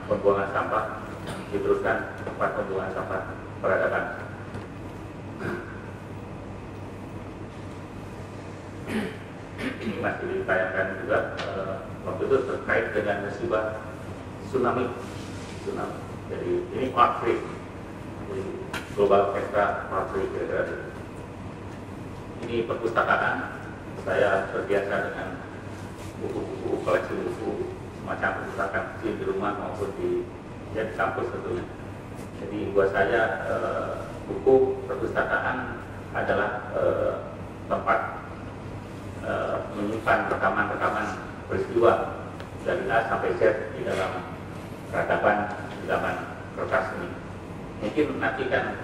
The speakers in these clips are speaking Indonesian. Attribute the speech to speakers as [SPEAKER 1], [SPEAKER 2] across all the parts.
[SPEAKER 1] pembuangan sampah diteruskan tempat pembuangan sampah peradaban. Ini masih ditayangkan juga waktu itu terkait dengan musibah tsunami. Jadi ini part 3, jadi global orchestra part 3 kira-kira. Ini perpustakaan, saya terbiasa dengan buku-buku, koleksi buku semacam perpustakaan kecil di rumah maupun di kampus tentunya. Jadi buat saya buku perpustakaan adalah tempat menyimpan rekaman-rekaman peristiwa dari A sampai Z di dalam peradaban zaman kertas ini. Mungkin nanti kan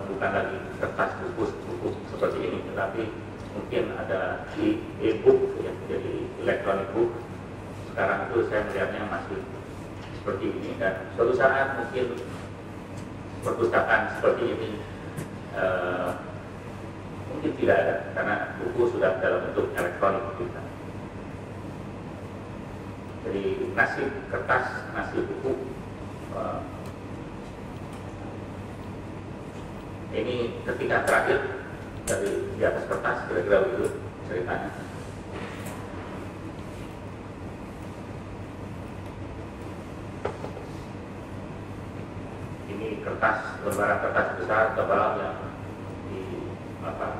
[SPEAKER 1] bukan lagi kertas buku seperti ini, tetapi mungkin ada e-book, ya, jadi electronic book. Sekarang itu saya melihatnya masih seperti ini, dan suatu saat mungkin perpustakaan seperti ini mungkin tidak ada, karena buku sudah dalam bentuk elektronik kita. Jadi nasib kertas, nasib buku ini ketika terakhir dari di atas kertas, kira-kira begitu ceritanya. Ini kertas, lembaran kertas besar tebal yang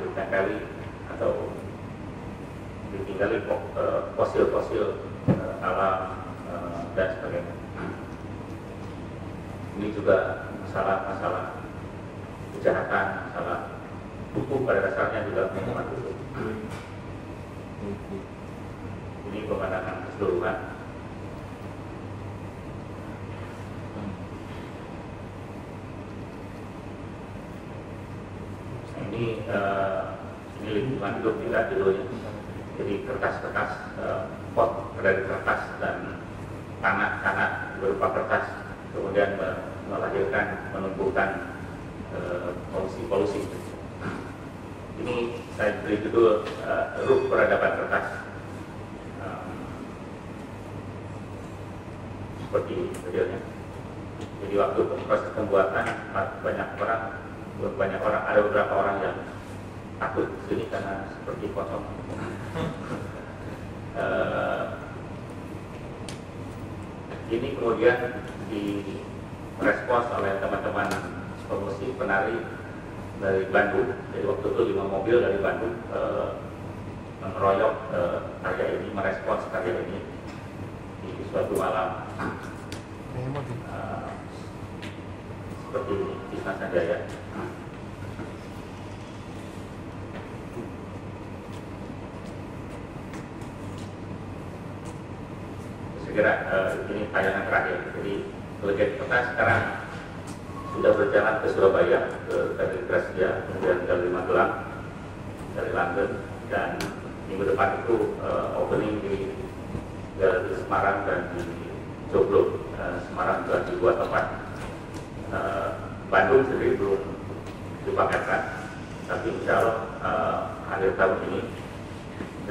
[SPEAKER 1] ditempeli atau ditinggali fosil-fosil alam dan sebagainya. Ini juga masalah kejahatan, masalah buku pada dasarnya juga memuat itu. Ini pemandangan keseluruhan. Ini lingkungan hidup kita dulunya. Jadi kertas-kertas, pot dari kertas dan tanah berupa kertas, kemudian melahirkan, menumbuhkan polusi. Ini saya beri judul Ruh Peradaban Kertas. Seperti ini videonya. Jadi waktu proses pembuatan banyak orang, ada beberapa orang yang takut sini karena seperti kosong. Ini kemudian direspons oleh teman-teman pemusik penari dari Bandung. Jadi waktu itu 5 mobil dari Bandung mengeroyok karya ini, merespons karya ini di suatu malam seperti ini di Sanjaya. Segera ini tayangan terakhir. Jadi Legend Kertas sekarang sudah berjalan ke Surabaya, dari Gracia, kemudian dari Magelang, dari London, dan minggu depan itu opening di Semarang dan di Joglo. Semarang juga di 2 tempat. Bandung sendiri belum dipaketkan, tapi insya Allah akhir tahun ini,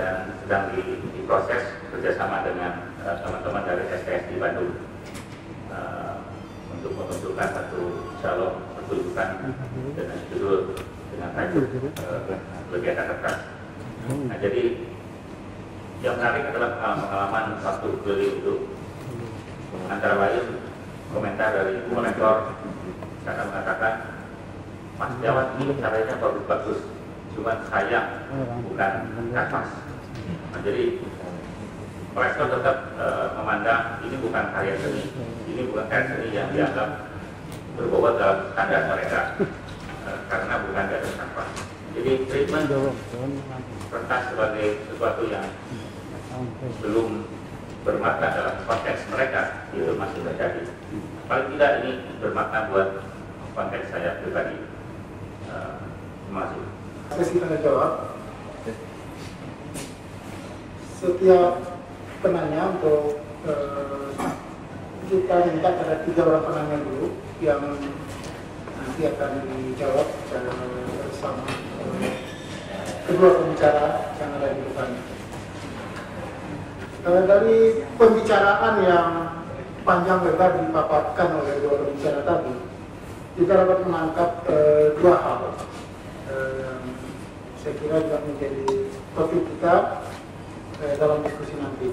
[SPEAKER 1] dan sedang diproses kerjasama dengan teman-teman dari STS di Bandung untuk menunjukkan satu calon pertunjukan dengan judul, dengan tajuk Legenda Kertas. Nah, jadi yang menarik adalah pengalaman waktu beli itu, antara lain komentar dari kolektor karena mengatakan, Mas Jawat ini caranya bagus-bagus, cuma sayang bukan kanvas. Nah, jadi kolektor tetap memandang ini bukan karya seni, ini bukan karya seni yang dianggap berbobot dalam standar mereka, karena bukan dari kanvas. Jadi treatment kertas sebagai sesuatu yang belum bermakna dalam konteks mereka itu masih terjadi. Paling tidak ini bermakna buat konteks saya pribadi. Terima kasih.
[SPEAKER 2] Sesi tanya jawab. Setiap penanya untuk kita minta ada 3 orang penanya dulu yang nanti akan dijawab bersama kedua pembicara yang ada di depan. Dari pembicaraan yang panjang lebar dipaparkan oleh dua pembicara tadi, kita dapat menangkap dua hal. Saya kira juga menjadi topik kita dalam diskusi nanti.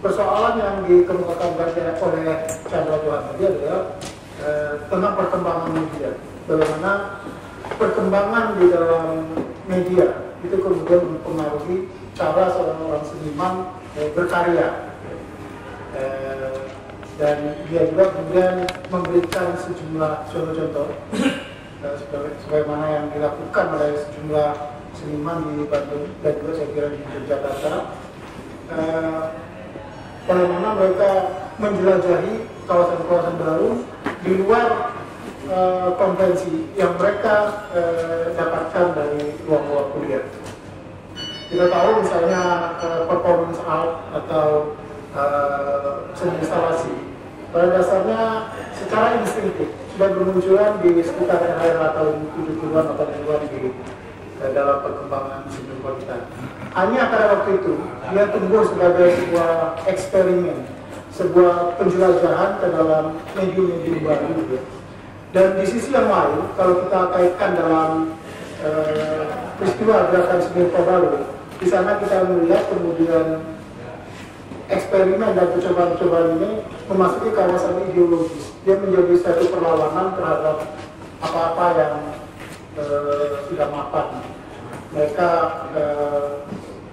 [SPEAKER 2] Persoalan yang dikemukakan oleh Chandra Johan tadi adalah tentang perkembangan media. Bagaimana perkembangan di dalam media itu kemudian mempengaruhi cara seorang seniman berkarya. Dan dia juga kemudian memberikan sejumlah contoh-contoh sebagaimana yang dilakukan oleh sejumlah seniman di Bandung dan juga saya kira di Yogyakarta, bagaimana mereka menjelajahi kawasan-kawasan baru di luar konvensi yang mereka dapatkan dari ruang-ruang kuliah. Kita tahu misalnya performance art atau seni instalasi pada dasarnya secara instinktif sudah bermunculan di sekitar era tahun 70-an atau 80-an di dalam perkembangan seni rupa kita. Hanya pada waktu itu dia tumbuh sebagai sebuah eksperimen, sebuah penjelajahan ke dalam medium-medium baru. Gitu. Dan di sisi yang lain, kalau kita kaitkan dalam peristiwa gerakan seni rupa baru, di sana kita melihat kemudian eksperimen dan percobaan-percobaan ini memasuki kawasan ideologis. Dia menjadi satu perlawanan terhadap apa-apa yang sudah mapan. Mereka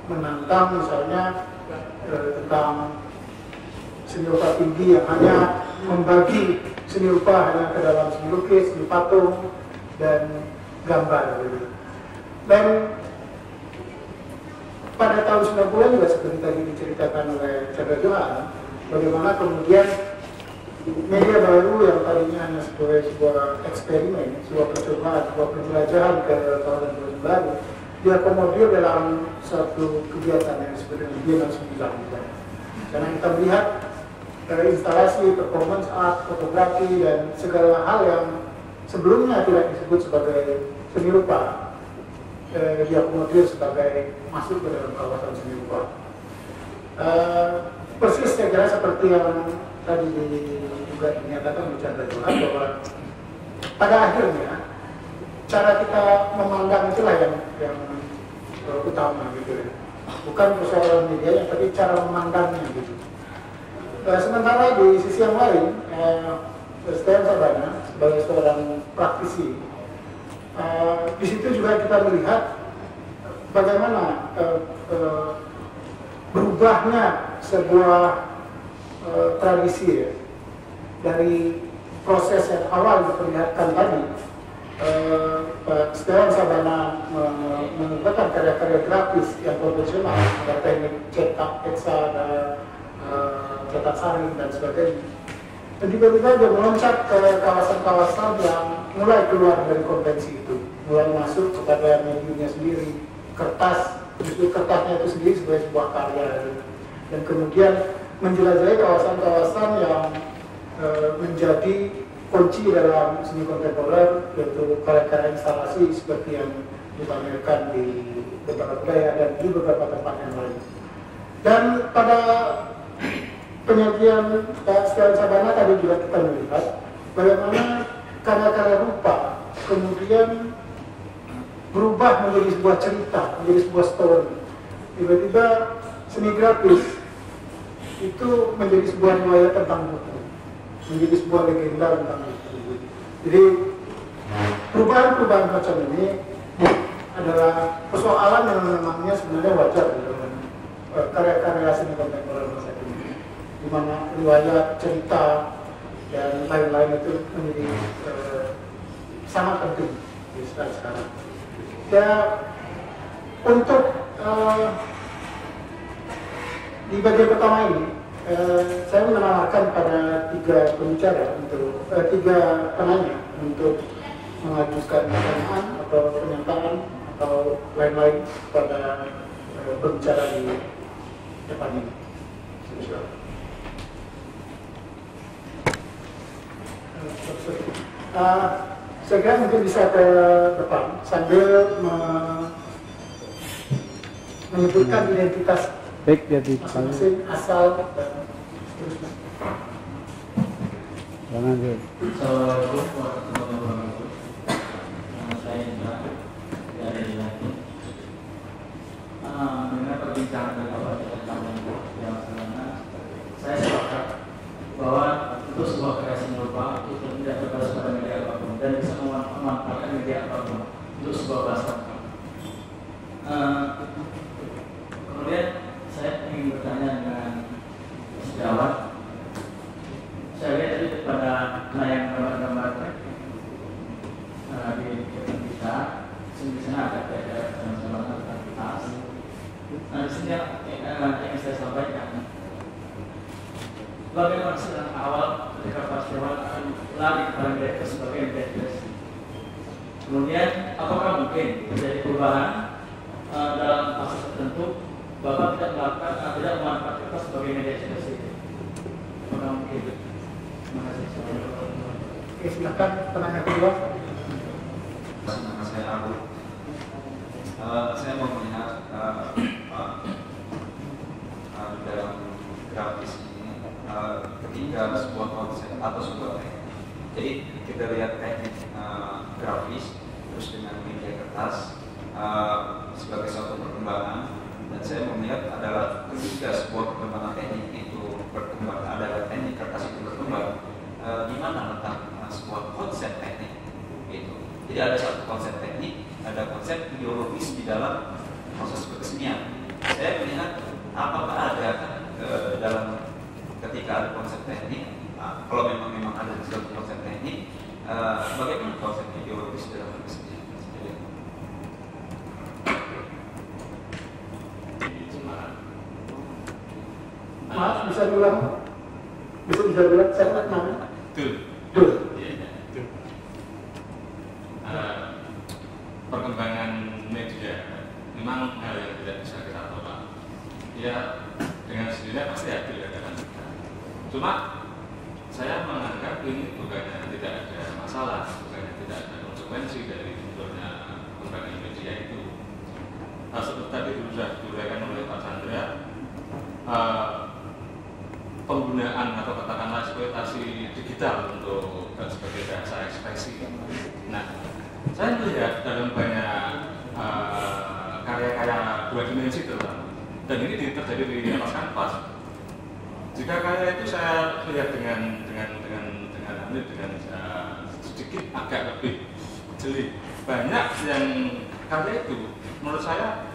[SPEAKER 2] menantang misalnya tentang seni rupa tinggi yang hanya membagi seni rupa hanya ke dalam seni lukis, seni patung, dan gambar. Dan pada tahun 90-an juga seperti tadi diceritakan oleh Chandra Johan, bagaimana kemudian media baru yang tadinya hanya sebagai sebuah eksperimen, sebuah percobaan, sebuah penjelajahan ke kawasan baru, diakomodir dalam satu kegiatan yang disebut dengan Bienal 9. Karena kita melihat instalasi, performance art, fotografi, dan segala hal yang sebelumnya tidak disebut sebagai seni rupa, diakomodir sebagai masuk ke dalam kawasan seni rupa. Persis saya kira seperti yang tadi juga dinyatakan oleh Chandra Johan bahwa pada akhirnya cara kita memandang itulah yang utama gitu ya. Bukan persoalan medianya, tapi cara memandangnya gitu. Sementara di sisi yang lain, Setiawan Sabana sebagai seorang praktisi, di situ juga kita melihat bagaimana berubahnya sebuah tradisi ya, dari proses yang awal diperlihatkan tadi. Setiawan Sabana menggunakan karya-karya grafis yang konvensional, ada teknik cetak, eksa, cetak saring dan sebagainya. Dan tiba-tiba dia meloncat ke kawasan-kawasan yang mulai keluar dari konvensi itu, mulai masuk kepada mediumnya sendiri, kertas, justru kertasnya itu sendiri sebagai sebuah karya, dan kemudian menjelajahi kawasan-kawasan yang menjadi kunci dalam seni kontemporer, yaitu karya-karya instalasi seperti yang dipamerkan di beberapa budaya dan di beberapa tempat yang lain. Dan pada penyajian Setiawan Sabana tadi juga kita melihat bagaimana karya-karya rupa kemudian berubah menjadi sebuah cerita, menjadi sebuah story. Tiba-tiba seni grafis itu menjadi sebuah riwayat tentang buku, menjadi sebuah legenda tentang buku. Jadi perubahan-perubahan macam ini adalah persoalan yang memangnya sebenarnya wajar dalam karya-karya seni kontemporer masa kini, di mana riwayat, cerita, dan lain-lain itu menjadi sangat penting di sekarang. Ya, untuk di bagian pertama ini, saya menawarkan pada tiga pembicara tiga penanya untuk mengajukan pertanyaan atau pernyataan atau lain-lain pada pembicara di depan ini. Saya kira mungkin bisa ke depan sambil menyebutkan identitas masing-masing, asal dan seterusnya.
[SPEAKER 3] Assalamualaikum warahmatullahi wabarakatuh. Saya Indra dari Lampung. Dengan perbincangan dari Bapak tentang yang sebelumnya, saya sepakat bahwa untuk sebuah kreasi serupa itu tidak terbatas pada media apapun dan bisa memanfaatkan media apapun untuk sebuah bahasa. Kemudian saya ingin bertanya dengan sejawat. Saya lihat tadi pada layar gambar-gambarnya di kita, di sana ada sama-sama aktivitas. Nah, di sini yang saya sampaikan, bagaimana sih awal ketika Pak Setiawan lari kepada mereka sebagai mediasi. Kemudian, apakah mungkin terjadi perubahan dalam fase tertentu, Bapak tidak melakukan, tidak memanfaatkan kita sebagai mediasi? Apakah mungkin? Terima kasih.
[SPEAKER 2] Oke, silakan penanya kedua.
[SPEAKER 4] Nama saya Abu. Saya mau melihat dalam grafis ini ketika sebuah konsep atau sebuah teknik. Jadi kita lihat teknik grafis terus dengan media kertas sebagai suatu perkembangan, dan saya mau melihat adalah ketika sebuah perkembangan teknik itu berkembang, adalah teknik kertas itu berkembang, di mana letak sebuah konsep teknik itu. Jadi ada satu konsep teknik, ada konsep ideologis di dalam proses kesenian. Saya melihat apakah ada dalam ketika ada konsep teknik, kalau memang ada suatu konsep teknik, bagaimana konsep ideologis dalam kesenian?
[SPEAKER 2] Maaf, bisa diulang? Bisa diulang? Saya ingat namanya. Dul.
[SPEAKER 5] Perkembangan media memang hal yang tidak bisa kita tolak. Ya, dengan sendirinya pasti ada kan. Cuma saya menganggap ini bukannya tidak ada masalah, bukannya tidak ada konsekuensi dari munculnya perkembangan media itu. Seperti tadi sudah diuraikan oleh Pak Chandra, penggunaan atau katakanlah eksploitasi digital untuk sebagai bahasa ekspresi. Nah, saya melihat dalam banyak karya-karya dua dimensi terutama, dan ini terjadi di atas kanvas. Jika karya itu saya lihat dengan sedikit agak lebih jeli, banyak yang karya itu menurut saya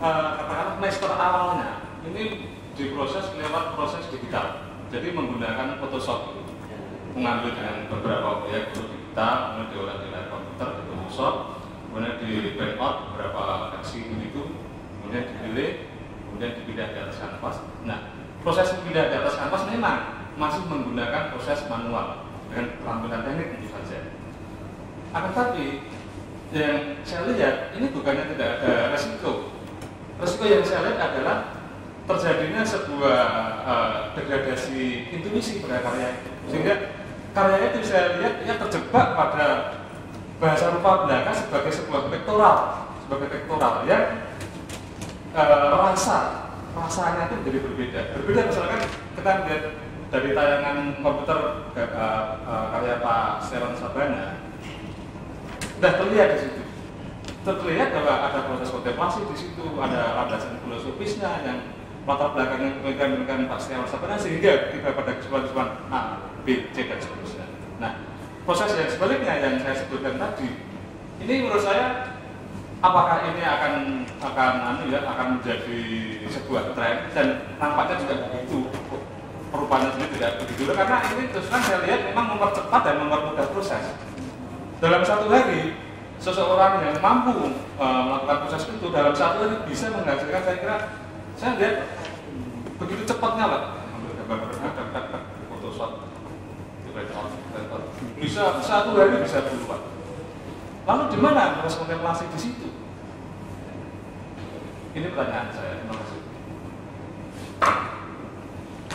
[SPEAKER 5] katakanlah master awalnya ini diproses lewat proses digital, jadi menggunakan Photoshop, mengambil dengan beberapa objek digital, kemudian diolah di layar komputer di Photoshop, kemudian di print out beberapa versi begitu, kemudian dipilih, kemudian dipindah di atas kanvas. Nah, proses pindah di atas kanvas memang masih menggunakan proses manual dengan keterampilan teknik tentu saja. Akan tapi yang saya lihat ini bukannya tidak ada resiko. Resiko yang saya lihat adalah terjadinya sebuah degradasi intuisi pada karya itu, sehingga karya itu saya lihat terjebak pada bahasa rupa belaka sebagai sebuah pektoral yang rasanya itu menjadi berbeda. Misalkan kita lihat dari tayangan komputer karya Pak Setiawan Sabana, sudah terlihat di situ. Terlihat bahwa ada proses kontemplasi di situ, ada landasan filosofisnya yang latar belakangnya kemudian Pak Setiawan Sabana, sehingga kita pada kesimpulan A, B, C dan seterusnya. Nah, proses yang sebaliknya yang saya sebutkan tadi, ini menurut saya apakah ini akan menjadi sebuah tren, dan nampaknya juga begitu. Perubahannya sendiri tidak begitu, karena ini terus terang saya lihat memang mempercepat dan mempermudah proses. Dalam satu hari, seseorang yang mampu melakukan proses itu dalam satu hari bisa menghasilkan, saya lihat begitu cepatnya Pak. Gambar Photoshop, bisa satu hari bisa berubah. Lalu di mana proses kontemplasi di situ? Ini pertanyaan saya. Terima kasih.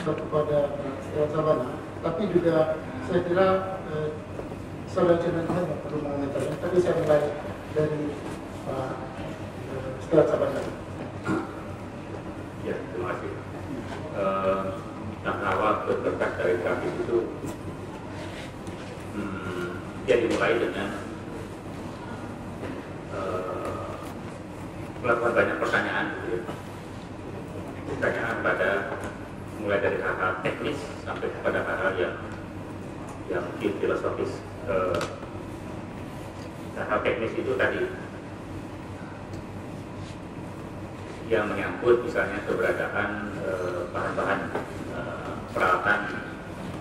[SPEAKER 2] Kepada Setiawan Sabana, tapi juga saya kira saudara Jenderal yang perlu mengomentari. Tapi saya mulai dari Pak Setiawan Sabana.
[SPEAKER 1] Ya, terima kasih. Yang awal berkas dari grafis itu mulai dengan melakukan banyak pertanyaan, gitu ya. Pertanyaan pada mulai dari hal-hal teknis sampai kepada hal-hal yang mungkin filosofis. Hal teknis itu tadi yang menyangkut misalnya keberadaan bahan-bahan peralatan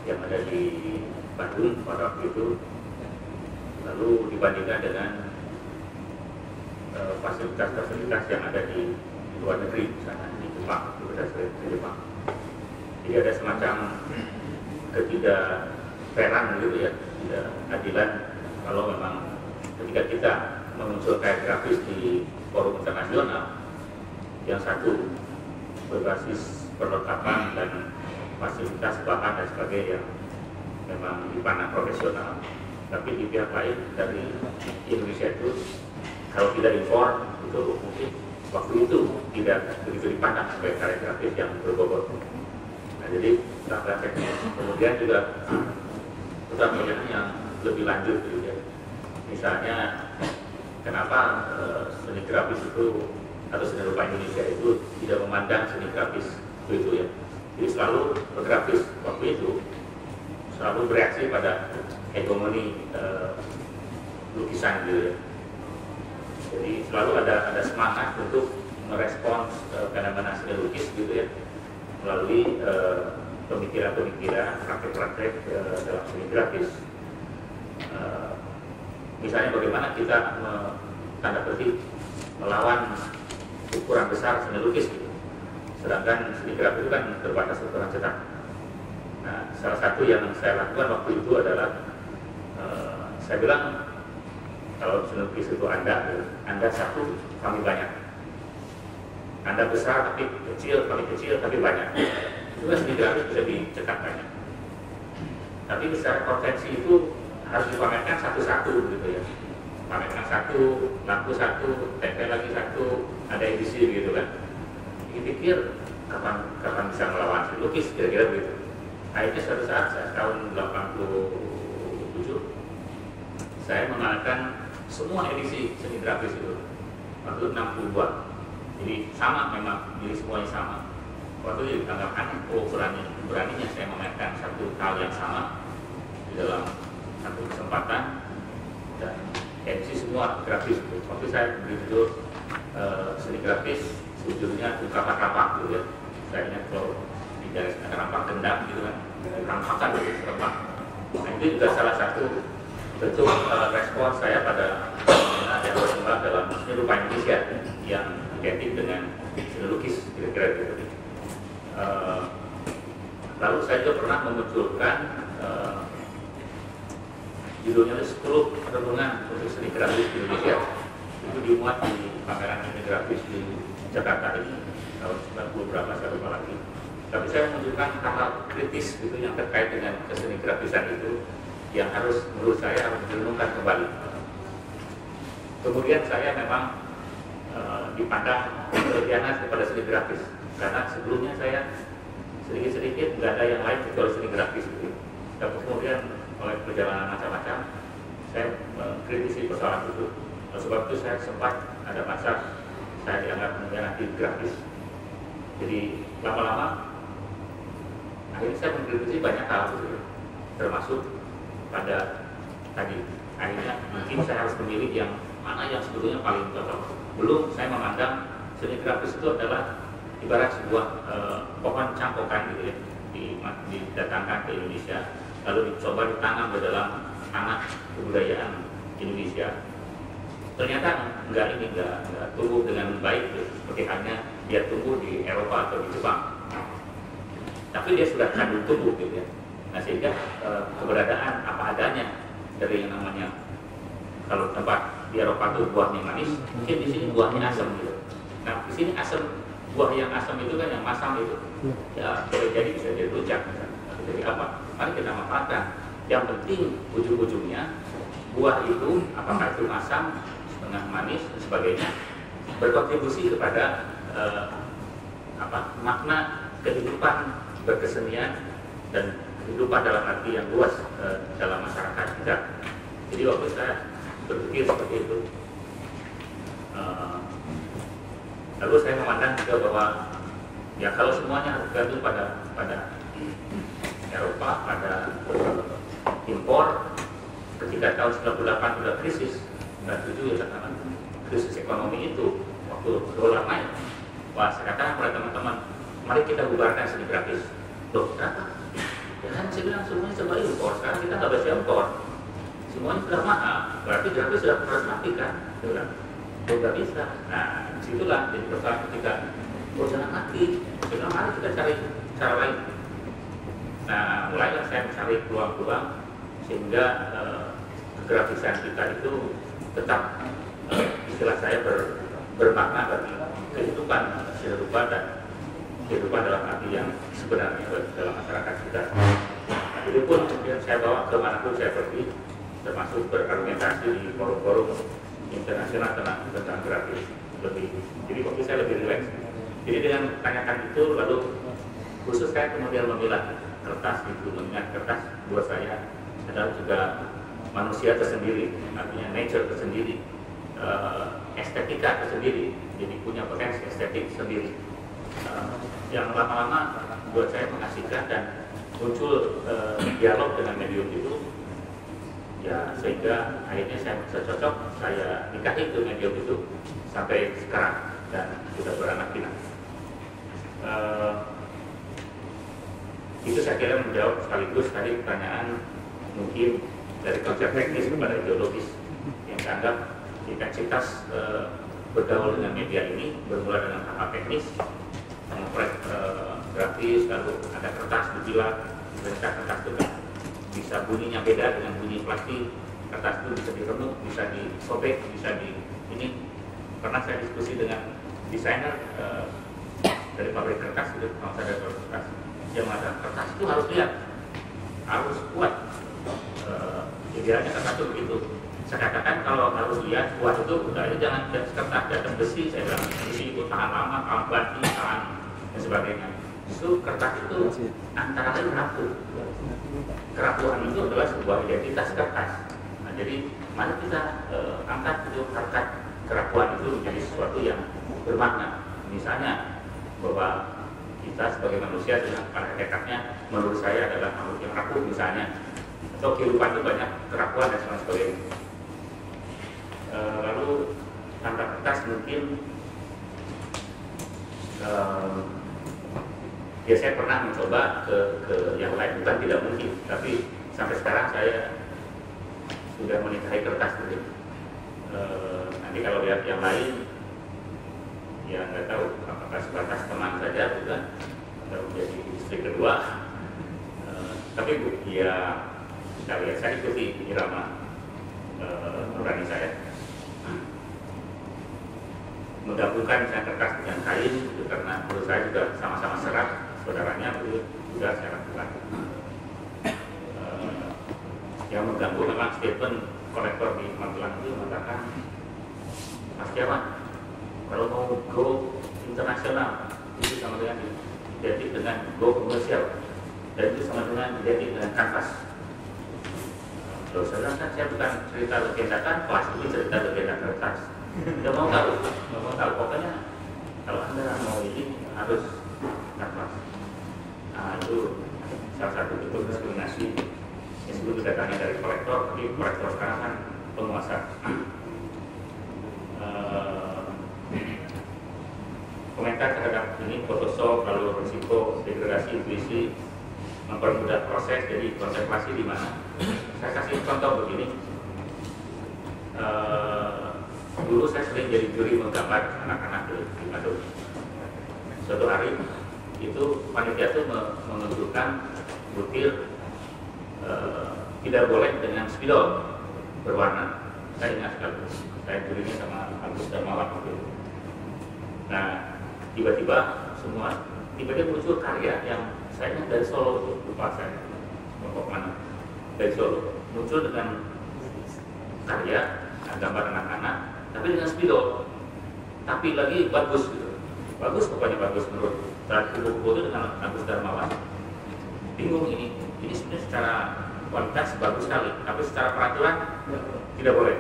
[SPEAKER 1] yang ada di Bandung pada waktu itu, lalu dibandingkan dengan fasilitas-fasilitas yang ada di luar negeri, misalnya di Jepang, di Jepang. Jadi ada semacam ketidakfairan gitu ya, tidak adilan kalau memang ketika kita memunculkan grafis di forum internasional, yang satu berbasis perlengkapan dan fasilitas bahan dan sebagainya yang memang dipandang profesional, tapi di pihak lain dari Indonesia itu kalau tidak impor itu mungkin waktu itu tidak begitu dipandang sebagai karya grafis yang berbobot. Nah, jadi teknis. Kemudian juga pertanyaan yang lebih lanjut gitu ya. Misalnya kenapa seni grafis itu atau seni rupa Indonesia itu tidak memandang seni grafis itu ya. Jadi selalu grafis waktu itu selalu bereaksi pada hegemoni lukisan gitu ya. Jadi selalu ada semangat untuk merespons fenomena seni lukis gitu ya, melalui pemikiran-pemikiran, praktek-praktek dalam seni grafis. Misalnya bagaimana kita tanda petik melawan ukuran besar seni lukis gitu. Sedangkan seni grafis itu kan terbatas ukuran cetak. Nah, salah satu yang saya lakukan waktu itu adalah saya bilang kalau seni lukis itu Anda satu, kami banyak. Anda besar tapi kecil, kami kecil tapi banyak. Itu kan seni grafis bisa dicetak banyak. Tapi besar potensi itu harus dipamerkan satu-satu gitu ya. Pamerkan satu, lampu satu, tempel lagi satu, ada edisi gitu kan. Dipikir kapan bisa melawan seni lukis kira-kira begitu. Akhirnya suatu saat saya tahun 87 saya mengalahkan semua edisi seni grafis itu. Waktu 62. Jadi sama memang, jadi semuanya sama. Waktu itu ditanggapan, beraninya saya memainkan satu hal yang sama di dalam satu kesempatan dan edisi semua grafis. Waktu saya beri judul seni grafis, judulnya ungkapan rampak gitu ya. Saya ingat kalau di garis rampak dendam gitu kan, rampakan gitu, rampak. Nah itu juga salah satu bentuk respons saya pada yang berkembang dalam seni rupa Indonesia yang identik dengan seni lukis kira-kira gitu. Lalu saya juga pernah memunculkan judulnya 10 renungan untuk seni grafis di Indonesia. Itu dimuat di pameran seni grafis di Jakarta ini tahun 90 berapa saya lupa lagi. Tapi saya menunjukkan hal-hal kritis gitu yang terkait dengan seni grafisan itu yang harus menurut saya harus direnungkan kembali. Kemudian saya memang dipandang berkhianat kepada seni grafis karena sebelumnya saya sedikit-sedikit nggak ada yang lain kecuali seni grafis gitu. Tapi kemudian oleh perjalanan macam-macam saya mengkritisi persoalan itu. Sebab itu saya sempat ada masa saya dianggap mengkhianati grafis. Jadi lama-lama akhirnya saya mengkritisi banyak hal gitu, termasuk pada tadi akhirnya mungkin saya harus memilih yang mana yang sebetulnya paling cocok. Belum saya memandang seni grafis itu adalah ibarat sebuah pohon cangkokan gitu ya, didatangkan ke Indonesia lalu dicoba ditanam ke dalam tanah kebudayaan Indonesia. Ternyata enggak tumbuh dengan baik gitu, seperti halnya dia tumbuh di Eropa atau di Jepang. Tapi dia sudah kandung tumbuh gitu ya. Nah sehingga keberadaan apa adanya dari yang namanya kalau tempat di Eropa itu buahnya manis, mungkin di sini buahnya asam gitu. Nah di sini buah yang asam itu kan yang masam itu, ya boleh jadi bisa jadi rujak, jadi apa? Mari kita manfaatkan. Yang penting ujung-ujungnya buah itu apakah itu asam, setengah manis dan sebagainya berkontribusi kepada makna kehidupan berkesenian dan kehidupan dalam arti yang luas dalam masyarakat kita. Jadi waktu saya berpikir seperti itu, lalu saya memandang juga bahwa ya kalau semuanya harus bergantung pada Eropa, pada impor, ketika tahun 98 sudah krisis, 97 ya katakan krisis ekonomi itu, waktu dolar naik, wah saya katakan kepada teman-teman, mari kita bubarkan seni grafis. Loh, kenapa? Ya kan saya bilang semuanya serba impor, sekarang kita nggak bisa impor, semuanya sudah mahal, berarti grafis sudah harus mati kan? Nggak bisa. Nah, disitulah jadi persoalan ketika jangan mati, sudah mari kita cari cara lain. Nah, mulailah saya mencari peluang-peluang sehingga kegrafisan kita itu tetap istilah saya bermakna bagi kehidupan dan kehidupan dalam arti yang sebenarnya dalam masyarakat kita. Nah, itu pun kemudian saya bawa kemanapun saya pergi, termasuk berargumentasi di forum-forum internasional tentang grafis lebih. Jadi waktu saya lebih rileks. Jadi dengan tanyakan itu, lalu khusus saya kemudian memilah kertas itu, mengingat kertas buat saya adalah juga manusia tersendiri, artinya nature tersendiri, estetika tersendiri, jadi punya potensi estetik sendiri. Yang lama-lama buat saya mengasihkan dan muncul dialog dengan medium itu, ya sehingga akhirnya saya merasa cocok, saya nikahi ke medium itu sampai sekarang dan sudah beranak pinak. Itu saya kira menjawab sekaligus tadi pertanyaan mungkin dari konsep teknis kepada ideologis yang saya anggap intensitas bergaul dengan media ini bermula dengan hal teknis, mengopret grafis, lalu ada kertas dibilang, ternyata kertas itu kan bisa bunyinya beda dengan bunyi plastik, kertas itu bisa diremuk, bisa disobek, bisa ini. Pernah saya diskusi dengan desainer dari pabrik kertas itu, kalau saya ada kertas, dia mengatakan kertas itu harus lihat, harus kuat. Idealnya kertas itu begitu. Saya katakan kalau harus lihat kuat itu udah aja jangan kertas datang besi. Saya bilang besi itu tahan lama, tahan banting, tahan dan sebagainya. Justru kertas itu antara lain rapuh. Kerapuhan itu adalah sebuah identitas kertas. Nah, jadi mari kita angkat itu harkat kerapuhan itu menjadi sesuatu yang bermakna. Misalnya bahwa kita sebagai manusia dengan pada hakikatnya menurut saya adalah makhluk yang rapuh misalnya, atau kehidupan itu banyak kerapuhan dan sebagainya. Lalu tanpa kertas mungkin ya saya pernah mencoba ke yang lain, bukan tidak mungkin, tapi sampai sekarang saya sudah menikahi kertas dulu. Nanti kalau lihat yang lain ya nggak tahu apakah sebatas teman saja bukan, atau menjadi istri kedua. Tapi ya kita lihat, saya ikuti irama nurani saya. Menggabungkan misalnya kertas dengan kain itu karena menurut saya juga sama-sama serat, saudaranya itu juga saya lakukan. Yang mengganggu memang statement kolektor di Magelang itu mengatakan, Mas Jawan, kalau mau go internasional itu sama dengan identik dengan go komersial, dan itu sama dengan identik dengan kanvas. Loh, saya kan saya bukan cerita legenda kanvas, ini cerita legenda kertas. Tidak mau tahu, pokoknya kalau Anda mau ini harus kanvas. Nah, itu salah satu bentuk diskriminasi yang sebelum didatangi dari kolektor, tapi kolektor sekarang kan penguasa. Komentar terhadap ini Photoshop, lalu risiko degradasi intuisi, mempermudah proses, jadi konsentrasi di mana? Saya kasih contoh begini. Dulu saya sering jadi juri menggambar anak-anak di Bandung. Suatu hari itu panitia itu menunjukkan butir tidak boleh dengan spidol berwarna. Saya ingat sekali, saya jurinya sama Agus Darmawan waktu itu. Nah, tiba-tiba muncul karya yang saya ingat dari Solo, lupa saya kelompok mana, dari Solo, muncul dengan karya gambar anak-anak, tapi dengan spidol, tapi lagi bagus gitu. Bagus, pokoknya bagus menurut saat kubu-kubu itu dengan Agus Darmawan. Bingung ini sebenarnya secara kualitas bagus sekali, tapi secara peraturan tidak boleh.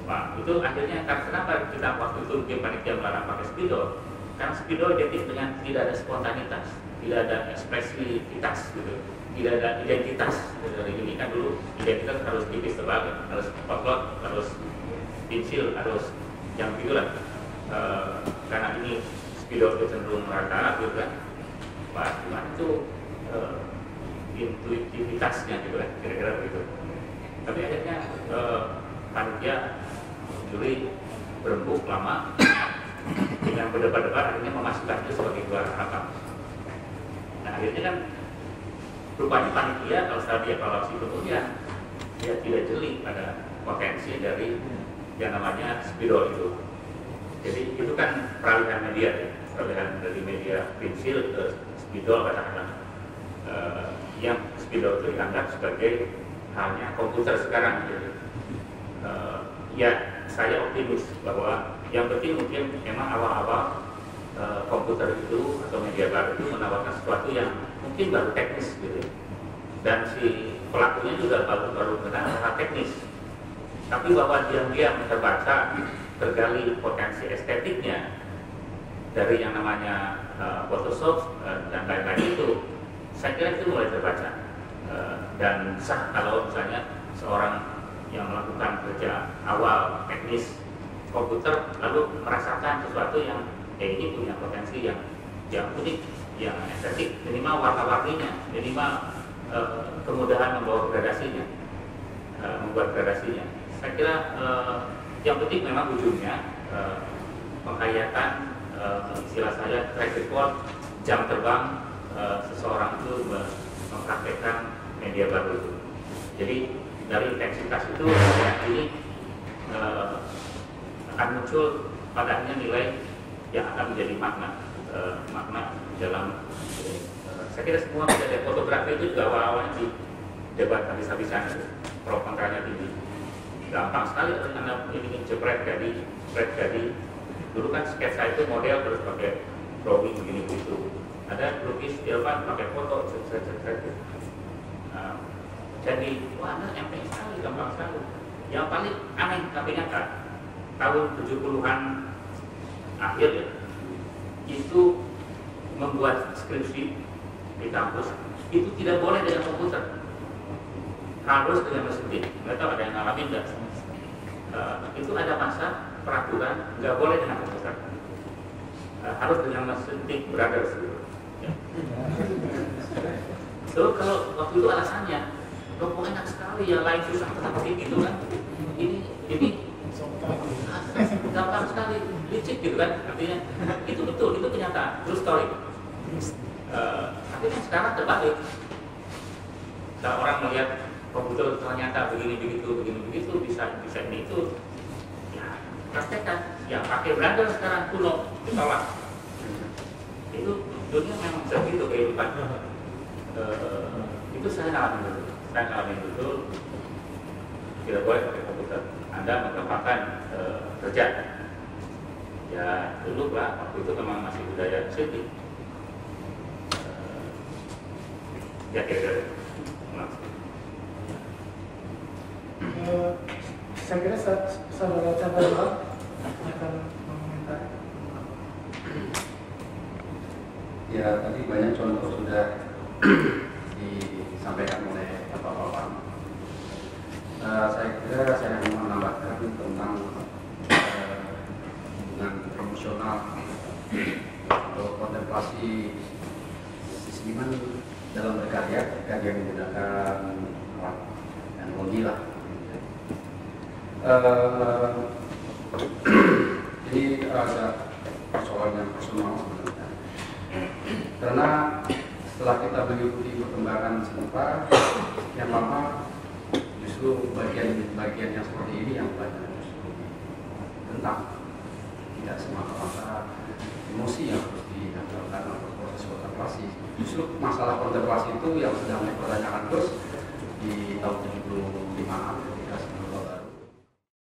[SPEAKER 1] Nah, itu akhirnya kenapa kita waktu itu bikin panitia melarang pakai spidol? Karena spidol identik dengan tidak ada spontanitas, tidak ada ekspresivitas gitu, tidak ada identitas. Dari ini kan dulu identitas harus tipis tebal, harus potlot, harus pensil, harus yang gitulah. Karena ini spidol itu cenderung merata gitu kan. Wah, gimana itu intuitivitasnya gitu kan, kira-kira begitu. Tapi akhirnya panitia juri berembuk lama dengan berdebat-debat, akhirnya memasukkan itu sebagai gelar harapan. Nah, akhirnya kan rupanya panitia kalau setelah dia evaluasi kemudian dia tidak jeli pada potensi dari yang namanya spidol itu. Jadi itu kan peralihan media ya, peralihan dari media pensil ke spidol katakanlah. Yang spidol itu dianggap sebagai hanya komputer sekarang. Jadi, ya saya optimis bahwa yang penting mungkin memang awal-awal komputer itu atau media baru itu menawarkan sesuatu yang mungkin baru teknis gitu, dan si pelakunya juga baru mengenal hal teknis, tapi bahwa dia terbaca tergali potensi estetiknya dari yang namanya Photoshop dan lain-lain itu, saya kira itu mulai terbaca dan sah kalau misalnya seorang yang melakukan kerja awal teknis komputer lalu merasakan sesuatu yang ini punya potensi yang unik, yang estetik, minimal warna-warninya, minimal kemudahan membawa gradasinya, membuat gradasinya. Saya kira yang penting memang ujungnya penghayatan, istilah saya track record, jam terbang seseorang itu mempraktekkan media baru itu. Jadi dari intensitas itu ini akan muncul padanya nilai yang akan menjadi makna dalam saya kira semua bisa. Fotografi itu juga awal-awalnya di debat habis-habisan, pro kontranya tinggi, gampang sekali karena ini jepret jadi dulu kan sketsa itu model terus pakai drawing begini begitu, ada lukis Irfan pakai foto jadi wah enteng sekali, gampang sekali. Yang paling aneh tapi nyata tahun 70-an akhir ya, itu membuat skripsi di kampus itu tidak boleh dengan komputer, harus dengan mesin. Nggak tahu ada yang ngalamin nggak? Itu ada masa peraturan nggak boleh dengan komputer, harus dengan mesin brothers gitu. So kalau waktu itu alasannya kok enak sekali, yang lain susah tetapi gitu kan, ini gampang sekali, licik gitu kan, artinya itu betul, itu kenyataan, true story. Tapi kan sekarang terbalik, kalau orang melihat komputer ternyata begini begitu bisa ini itu, ya praktekkan, yang pakai brother sekarang kuno ditolak. Itu dunia memang seperti itu kehidupan. Itu saya ngalamin betul. Tidak boleh pakai komputer. Anda mengembangkan kerja. Ya dulu lah, waktu itu memang masih budaya sipil. Ya kira-kira.
[SPEAKER 2] Saya kira saudara Chandra akan mengomentari.
[SPEAKER 6] Ya tadi banyak contoh sudah disampaikan oleh Bapak-Bapak. Saya kira saya mau menambahkan tentang hubungan promosional atau kontemplasi seniman dalam berkarya menggunakan alat teknologi lah. Ini ada persoalan yang personal sebenarnya. Karena setelah kita mengikuti perkembangan serupa yang lama, justru bagian yang seperti ini yang banyak justru tentang tidak semata-mata emosi yang harus dihasilkan atau proses kontemplasi. Justru masalah kontemplasi itu yang sedang dipertanyakan terus